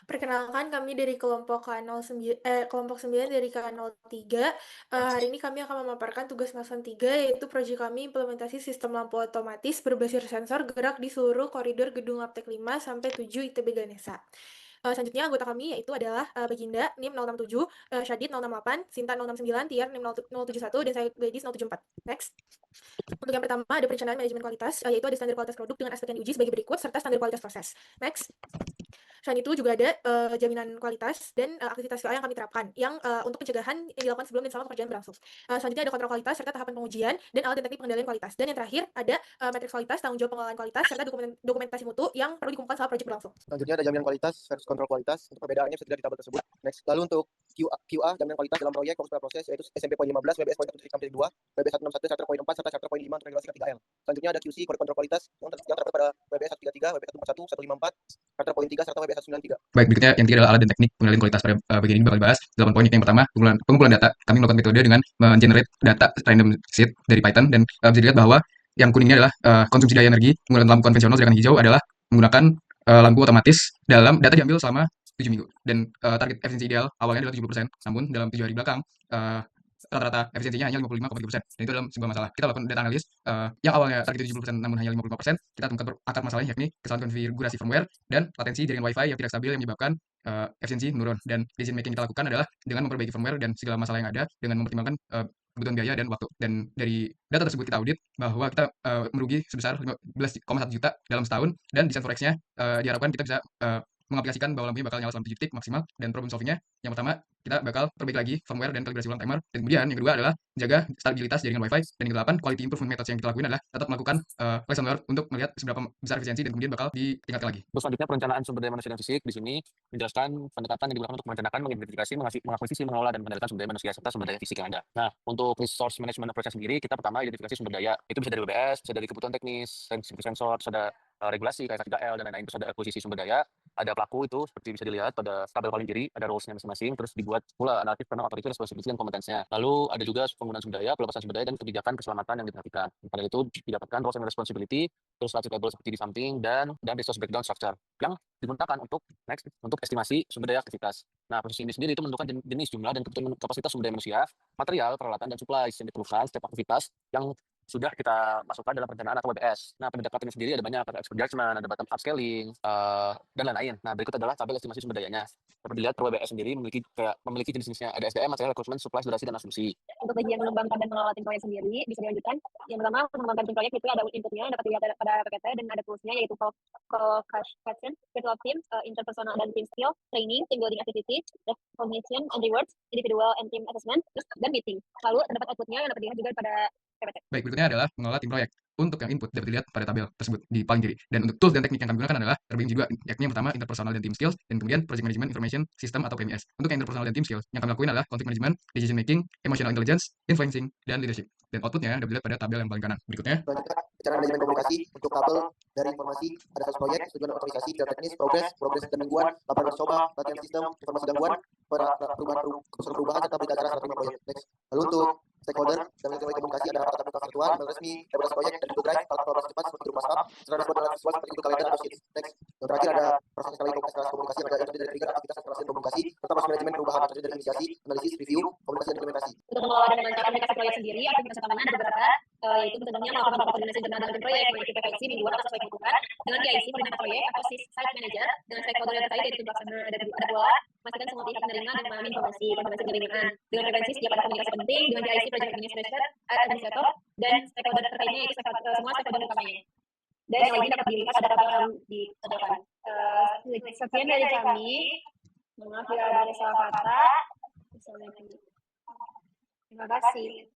Perkenalkan kami dari kelompok 9 dari K03. Hari ini kami akan memaparkan tugas Masan 3, yaitu proyek kami implementasi sistem lampu otomatis berbasis sensor gerak di seluruh koridor gedung Laptek 5 sampai 7 ITB Ganesha. Selanjutnya anggota kami yaitu adalah Baginda NIM 067, Syadid 068, Sinta 069, Tiar NIM 071, dan saya Gladys 074. Next. Untuk yang pertama ada perencanaan manajemen kualitas, yaitu ada standar kualitas produk dengan aspek yang diuji sebagai berikut, serta standar kualitas proses. Next. Selain itu juga ada jaminan kualitas dan aktivitas QA yang kami terapkan, yang untuk pencegahan yang dilakukan sebelum dan selama pekerjaan berlangsung. Selanjutnya ada kontrol kualitas serta tahapan pengujian dan alat dan teknik pengendalian kualitas. Dan yang terakhir ada matriks kualitas, tanggung jawab pengelolaan kualitas, serta dokumentasi mutu yang perlu dikumpulkan saat proyek berlangsung. Selanjutnya ada jaminan kualitas versus kontrol kualitas. Untuk perbedaannya bisa dilihat di tabel tersebut. Next. Lalu untuk QA jaminan kualitas dalam proyek fokus pada proses yaitu SMP poin 15, WBS poin 1.2, WBS 161, chapter poin 4, serta chapter poin 5 untuk regulasi K3L. Selanjutnya ada QC kode kontrol kualitas yang terdapat pada WBS 133, WBS 141, 154, chapter poin 3, serta WBS 193. Baik, berikutnya yang ketiga adalah alat dan teknik pengendalian kualitas. Pada bagian ini bakal dibahas 8 poin. Yang pertama, pengumpulan data. Kami melakukan metode dengan men-generate data random seed dari Python, dan bisa dilihat bahwa yang kuningnya adalah konsumsi daya energi menggunakan lampu konvensional, sedangkan hijau adalah menggunakan lampu otomatis. Dalam data diambil selama 7 minggu, dan target efisiensi ideal awalnya adalah 70%, namun dalam 7 hari belakang rata-rata efisiensinya hanya 55,3%, dan itu dalam sebuah masalah. Kita lakukan data analis yang awalnya target 70% namun hanya 55%. Kita temukan akar masalahnya, yakni kesalahan konfigurasi firmware dan latensi jaringan WiFi yang tidak stabil yang menyebabkan efisiensi menurun. Dan decision making kita lakukan adalah dengan memperbaiki firmware dan segala masalah yang ada dengan mempertimbangkan kebutuhan biaya dan waktu. Dan dari data tersebut kita audit bahwa kita merugi sebesar 15,1 juta dalam setahun, dan desain forex-nya diharapkan kita bisa mengaplikasikan bahwa lampunya bakal nyala selama 7 detik maksimal. Dan problem solving-nya yang pertama, kita bakal perbaiki lagi firmware dan kalibrasi ulang timer. Dan kemudian yang kedua adalah jaga stabilitas jaringan WiFi. Dan yang ke-8, quality improvement methods yang kita lakuin adalah tetap melakukan lesson learned untuk melihat seberapa besar efisiensi dan kemudian bakal ditingkatkan lagi. Terus selanjutnya perencanaan sumber daya manusia dan fisik di sini menjelaskan pendekatan yang digunakan untuk merencanakan, mengidentifikasi, mengakuisisi, mengelola, dan mengendalikan sumber daya manusia serta sumber daya fisik yang ada. Nah, untuk resource management approach sendiri, kita pertama identifikasi sumber daya. Itu bisa dari WBS, bisa dari kebutuhan teknis, sensor, bisa ada regulasi kayak K3L dan lain-lain. Terus ada akuisisi sumber daya, ada pelaku itu seperti bisa dilihat pada tabel paling kiri, ada roles-nya masing-masing, terus dibuat pula naratif tentang authority, responsibility, dan kompetensnya. Lalu ada juga penggunaan sumber daya, pelepasan sumber daya, dan kebijakan keselamatan yang diperhatikan. Pada itu didapatkan roles and responsibility, terus relative table seperti di samping, dan resource breakdown structure yang digunakan untuk estimasi sumber daya aktivitas. Nah, proses ini sendiri itu menentukan jenis, jumlah, dan kebutuhan kapasitas sumber daya manusia, material, peralatan, dan supplies yang diperlukan setiap aktivitas yang sudah kita masukkan dalam perencanaan atau WBS. Nah, pendekatannya sendiri ada banyak, ada expert judgment, ada bottom up scaling, dan lain-lain. Nah, berikut adalah tabel estimasi sumber dayanya. Dapat dilihat per WBS sendiri memiliki jenis-jenisnya, ada SDM, material, requirement, supplies, durasi, dan asumsi. Untuk bagian mengembangkan dan mengelola tim proyek sendiri bisa dilanjutkan. Yang pertama, mengembangkan tim proyek itu ada inputnya, dapat dilihat pada PPT, dan ada toolsnya yaitu co-creation, virtual team, interpersonal dan team skill, training, team building activity, recognition and rewards, individual and team assessment, dan meeting. Lalu terdapat outputnya yang dapat dilihat juga pada PPT. Baik, berikutnya adalah mengelola tim proyek. Untuk yang input dapat dilihat pada tabel tersebut di paling kiri. Dan untuk tools dan teknik yang kami gunakan adalah terbagi juga, yakni yang pertama interpersonal dan team skills, dan kemudian project management information system atau PMS. Untuk yang interpersonal dan team skills, yang kami lakuin adalah conflict management, decision making, emotional intelligence, influencing, dan leadership. Dan outputnya dapat dilihat pada tabel yang paling kanan. Berikutnya, Selanjutnya, manajemen komunikasi untuk tabel dari informasi, ada status proyek, tujuan otorisasi, data teknis, progres dan mingguan, laporan coba, latihan sistem, informasi gangguan, perubahan, serta berita acara saat terima proyek. Next. Lalu untuk stakeholder dan metode komunikasi ada rapat tatap muka virtual, email resmi, evaluasi proyek, dan Google Drive, alat kolaborasi cepat seperti grup WhatsApp, serta respon alat visual seperti Google Calendar atau Sheets. Next. Yang terdiri ada proses eskalasi komunikasi yang ada input dari trigger, aktivitas eskalasi komunikasi, serta proses manajemen perubahan yang terdiri dari inisiasi, analisis, review, komunikasi, dan implementasi. Untuk mengelola dan melancarkan aplikasi proyek sendiri, aktivitas utamanya ada beberapa, yaitu contohnya melakukan rapat koordinasi internal dalam tim proyek, memiliki PPIC mingguan atau sesuai kebutuhan, dengan PIC koordinator proyek atau site manager, dengan stakeholder yang terkait yaitu tim pelaksana. Ada pula memastikan semua pihak menerima dan memahami informasi penerimaan, dengan frekuensi setiap ada komunikasi penting dengan PIC project administrator dan stakeholder terkaitnya yaitu semua stakeholder utamanya. Dan yang lainnya dapat dilihat ada tabel yang ditonjolkan. Sekian dari kami. Maaf bila ada salah kata. Terima kasih.